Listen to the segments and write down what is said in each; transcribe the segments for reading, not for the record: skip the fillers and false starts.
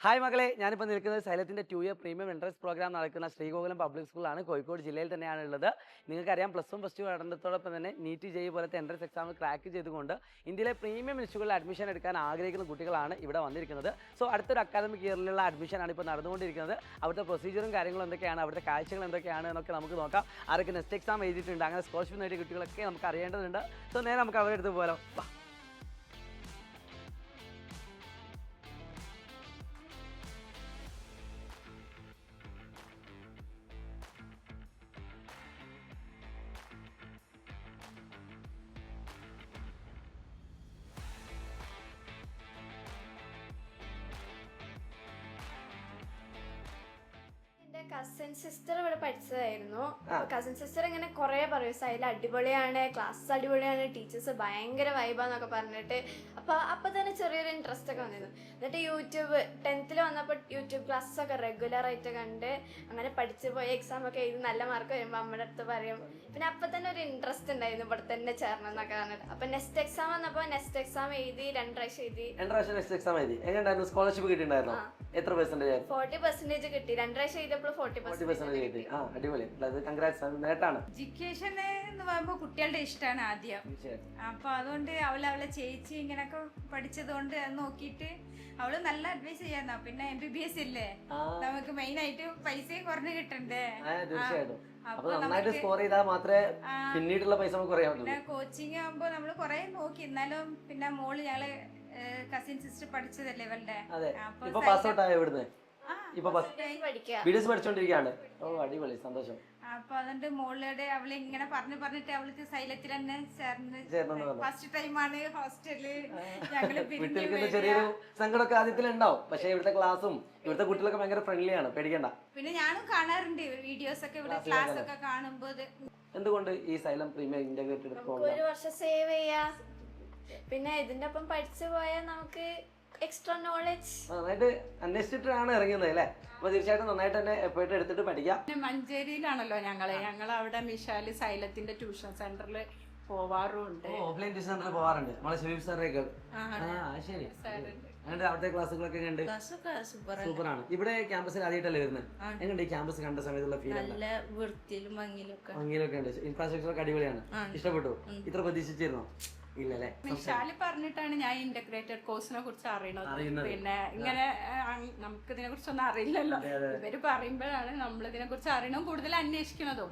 Hi മകളെ, ഞാനിപ്പോൾ നിൽക്കുന്നത് സൈലത്തിൻ്റെ 2 ഇയർ പ്രീമിയം എൻട്രൻസ് പ്രോഗ്രാം നടക്കുന്ന ശ്രീകോകുലം പബ്ലിക് സ്കൂളാണ്. കോഴിക്കോട് ജില്ലയിൽ തന്നെയാണ് ഉള്ളത്. നിങ്ങൾക്കറിയാം, +1 +2 പഠനത്തോടൊപ്പം തന്നെ നീറ്റ് ജെഇ പോലത്തെ എൻട്രൻസ് എക്സാം ക്രാക്ക് ചെയ്തുകൊണ്ട് ഇന്ത്യയിലെ പ്രീമിയം ഇൻസ്റ്റിറ്റ്യൂട്ടുകളിൽ അഡ്മിഷൻ എടുക്കാൻ ആഗ്രഹിക്കുന്ന കുട്ടികളാണ് ഇവിടെ വന്നിരിക്കുന്നത്. സോ അടുത്തൊരു അക്കാദമിക് ഇയറിലുള്ള അഡ്മിഷനാണ് ഇപ്പോൾ നടന്നുകൊണ്ടിരിക്കുന്നത്. അവിടുത്തെ പ്രൊസീജിയറും കാര്യങ്ങളും എന്തൊക്കെയാണ്, അവിടുത്തെ കാഴ്ചകൾ എന്തൊക്കെയാണ് എന്നൊക്കെ നമുക്ക് നോക്കാം. ആരൊക്കെ നെക്സ്റ്റ് എക്സാം എഴുതിയിട്ടുണ്ട്, അങ്ങനെ സ്കോളർഷിപ്പ് നേടിയ കുട്ടികളൊക്കെ നമുക്ക് അറിയേണ്ടതുണ്ട്. സോ നേരെ നമുക്ക് അവരുടെ അടുത്ത് പോകാം. കസിൻ സിസ്റ്റർ ഇവിടെ പഠിച്ചതായിരുന്നു. കസിൻ സിസ്റ്റർ ഇങ്ങനെ കുറെ പറയും, സൈല അടിപൊളിയാണ്, ക്ലാസ് അടിപൊളിയാണ്, ടീച്ചേഴ്സ് ഭയങ്കര വൈബാന്നൊക്കെ പറഞ്ഞിട്ട് അപ്പൊ തന്നെ ചെറിയൊരു ഇൻട്രസ്റ്റ് ഒക്കെ വന്നിരുന്നു. എന്നിട്ട് യൂട്യൂബ് 10th വന്നപ്പോൾ യൂട്യൂബ് ക്ലാസ്സസ് ഒക്കെ റെഗുലർ ആയിട്ട് കണ്ട് അങ്ങനെ പഠിച്ചു പോയി എക്സാം ഒക്കെ എഴുതി നല്ല മാർക്ക് വരുമ്പോൾ അമ്മയുടെ അടുത്ത് പറയും. പിന്നെ അപ്പൊ തന്നെ ഒരു ഇൻട്രസ്റ്റ് ഉണ്ടായിരുന്നു ഇവിടെ തന്നെ ചേരണം എന്നൊക്കെ പറഞ്ഞിട്ട്. അപ്പൊ നെക്സ്റ്റ് എക്സാം വന്നപ്പോൾ നെക്സ്റ്റ് എക്സാം എഴുതി, 2 പ്രാവശ്യം എഴുതി. സ്കോളർഷിപ്പ് കിട്ടിയിട്ടുണ്ടായിരുന്നു. എത്ര പെർസെന്റേജ്? 40% കിട്ടി. 2 പ്രാവശ്യം എഴുതിയപ്പോൾ 40% കിട്ടി. അടിപൊളി, നേട്ടാണ്. എഡ്യൂക്കേഷൻ എന്ന് പറയുമ്പോ കുട്ടികളുടെ ഇഷ്ടമാണ് ആദ്യം. അപ്പൊ അതുകൊണ്ട് അവളെ ചേച്ചി ഇങ്ങനൊക്കെ പഠിച്ചത് കൊണ്ട് നോക്കിയിട്ട് അവള് നല്ല അഡ്വൈസ് ചെയ്യാന്ന. പിന്നെ MBBS ഇല്ലേ, നമുക്ക് മെയിൻ ആയിട്ട് പൈസയും കുറഞ്ഞു കിട്ടണ്ടേ. പിന്നെ കോച്ചിങ് ആകുമ്പോ നമ്മള് കൊറേ നോക്കി, എന്നാലും പിന്നെ മോള് ഞങ്ങള് കസിൻ സിസ്റ്റർ പഠിച്ചതല്ലേ ഇവളുടെ. സന്തോഷം. അപ്പൊ അതുകൊണ്ട് മോളുടെ അവള് ഇങ്ങനെ പറഞ്ഞിട്ട് അവൾക്ക് സൈലത്തിൽ തന്നെ ചേർന്ന് ഫസ്റ്റ് ടൈമാണ് ഹോസ്റ്റലില് ഞങ്ങള് ചെറിയൊരു സങ്കടമൊക്കെ ആദ്യത്തിലുണ്ടാവും. പക്ഷെ ഇവിടുത്തെ ക്ലാസ്സും ഇവിടുത്തെ കുട്ടികളൊക്കെ ഭയങ്കര ഫ്രണ്ട്ലിയാണ്, പേടിക്കണ്ട. പിന്നെ ഞാനും കാണാറുണ്ട് വീഡിയോസ് ഒക്കെ, ഇവിടെ ക്ലാസ് ഒക്കെ കാണുമ്പോ. എന്തുകൊണ്ട് ഈ സൈലം പ്രീമിയം ഇന്റഗ്രേറ്റഡ് ഒരു വർഷം സേവ് ചെയ്യാ, പിന്നെ ഇതിന്റെ ഒപ്പം പഠിച്ചു പോയാൽ നമുക്ക് എക്സ്ട്രാ നോളജ്. നന്നായിട്ട് അന്വേഷിച്ചിട്ടാണ് ഇറങ്ങുന്നത് അല്ലേ? അപ്പൊ തീർച്ചയായിട്ടും നന്നായിട്ട് തന്നെ എഫേർട്ട് എടുത്തിട്ട് പഠിക്കാം. മഞ്ചേരിയിലാണല്ലോ ഞങ്ങൾ അവിടെ മിഷാല് സൈലത്തിന്റെ ട്യൂഷൻ സെന്ററിൽ പോവാറുണ്ട്. ഓഫ്ലൈൻ ട്യൂഷൻ സെന്ററിൽ പോവാറുണ്ട്. നമ്മളെ ഷെരീഫ് സാറൊക്കെ. ശരി, അങ്ങനെ അവിടുത്തെ ക്ലാസ്സുകളൊക്കെ കണ്ട് സൂപ്പറാണ്. ഇവിടെ ക്യാമ്പസിൽ ആദ്യമായിട്ടല്ലേ വരുന്നത്? എങ്ങനെയുണ്ട് ഈ ക്യാമ്പസ് കണ്ട സമയത്തുള്ള ഫീൽ? നല്ല വൃത്തിയിലും ഭംഗിയിലൊക്കെ ഉണ്ട്. ഇൻഫ്രാസ്ട്രക്ചർ ഒക്കെ അടിപൊളിയാണ്. ഇഷ്ടപ്പെട്ടു? ഇത്ര പ്രതീക്ഷിച്ചിരുന്നോ? ഇല്ലല്ലേ. മിഷാല് പറഞ്ഞിട്ടാണ് ഞാൻ ഇന്റഗ്രേറ്റഡ് കോഴ്സിനെ കുറിച്ച് അറിയണത്. പിന്നെ ഇങ്ങനെ നമുക്ക് ഇതിനെ കുറിച്ചൊന്നും അറിയില്ലല്ലോ. ഇവര് പറയുമ്പോഴാണ് നമ്മൾ ഇതിനെ കുറിച്ച് അറിയണം, കൂടുതൽ അന്വേഷിക്കുന്നതും.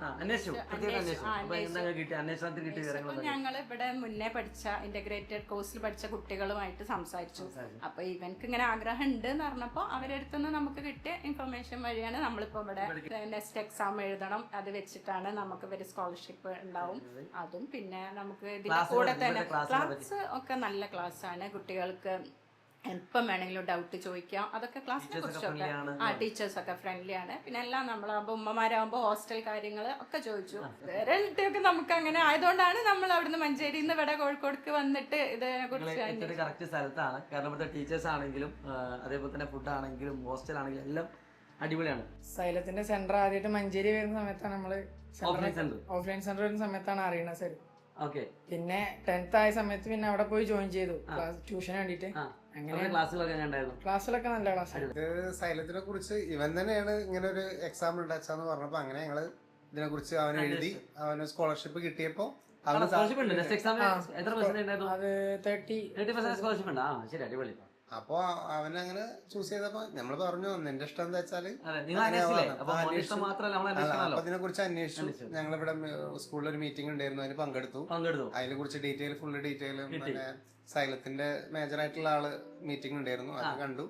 ഞങ്ങൾ ഇവിടെ മുന്നേ പഠിച്ച ഇന്റഗ്രേറ്റഡ് കോഴ്സിൽ പഠിച്ച കുട്ടികളുമായിട്ട് സംസാരിച്ചു. അപ്പൊ ഇവൻക്ക് ഇങ്ങനെ ആഗ്രഹം ഉണ്ട് എന്ന് പറഞ്ഞപ്പോ അവരെടുത്തുനിന്ന് നമുക്ക് കിട്ടിയ ഇൻഫർമേഷൻ വഴിയാണ് നമ്മളിപ്പോ ഇവിടെ നെക്സ്റ്റ് എക്സാം എഴുതണം. അത് വെച്ചിട്ടാണ് നമുക്ക് ഇവര് സ്കോളർഷിപ്പ് ഉണ്ടാവും. അതും പിന്നെ നമുക്ക് ഇതിന്റെ കൂടെ തന്നെ ക്ലാസ് ഒക്കെ നല്ല ക്ലാസ് ആണ്. കുട്ടികൾക്ക് എപ്പം വേണമെങ്കിലും ഡൗട്ട് ചോദിക്കാം. അതൊക്കെ ക്ലാസ്സിനെ കുറിച്ചൊക്കെ ടീച്ചേഴ്സ് ഒക്കെ ഫ്രണ്ട്ലി ആണ്. പിന്നെ എല്ലാം നമ്മളാകുമ്പോ ഉമ്മമാരാകുമ്പോ ഹോസ്റ്റൽ കാര്യങ്ങൾ ഒക്കെ ചോദിച്ചു. വേറെ കുട്ടികൾക്ക് നമുക്ക് അങ്ങനെ ആയതുകൊണ്ടാണ് നമ്മൾ അവിടുന്ന് മഞ്ചേരിയിൽ നിന്ന് ഇവിടെ കോഴിക്കോടേക്ക് വന്നിട്ട് ഇതിനെ കുറിച്ച് കറക്റ്റ് സ്ഥലത്താണ്. കാരണം ഇവിടുത്തെ ടീച്ചേഴ്സ് ആണെങ്കിലും അതേപോലെ തന്നെ ഫുഡ് ആണെങ്കിലും ഹോസ്റ്റൽ ആണെങ്കിലും എല്ലാം അടിപൊളിയാണ്. സൈലത്തിന്റെ സെന്റർ ആദ്യമായിട്ട് മഞ്ചേരി വരുന്ന സമയത്താണ് നമ്മള് ഓഫ്ലൈൻ സെന്റർ വരുന്ന സമയത്താണ് അറിയണത് സർ. പിന്നെ 10th ആയ സമയത്ത് പിന്നെ അവിടെ പോയി ജോയിൻ ചെയ്തു ട്യൂഷന് വേണ്ടിട്ട്. അങ്ങനെ ക്ലാസ്സിലൊക്കെ നല്ല ക്ലാസ്. സൈലത്തിനെ കുറിച്ച് ഇവൻ തന്നെയാണ് ഇങ്ങനെ ഒരു എക്സാം ഉണ്ടാച്ചാന്ന് പറഞ്ഞപ്പോ അങ്ങനെ ഞങ്ങള് ഇതിനെ കുറിച്ച് അവൻ എഴുതി, അവന് സ്കോളർഷിപ്പ് കിട്ടിയപ്പോ അത് 30. അപ്പൊ അവനങ്ങനെ ചൂസ് ചെയ്തപ്പോ നമ്മള് പറഞ്ഞു നിന്റെ ഇഷ്ടം എന്താ വെച്ചാല് അപ്പൊ ഇതിനെ കുറിച്ച് അന്വേഷിച്ചു. ഞങ്ങളിവിടെ സ്കൂളിൽ ഒരു മീറ്റിംഗ് ഉണ്ടായിരുന്നു, അതിന് പങ്കെടുത്തു. അതിനെ കുറിച്ച് ഫുള്ള് ഡീറ്റെയിൽ പിന്നെ സൈലത്തിന്റെ മേജർ ആയിട്ടുള്ള ആള് മീറ്റിംഗ് ഉണ്ടായിരുന്നു, അത് കണ്ടു.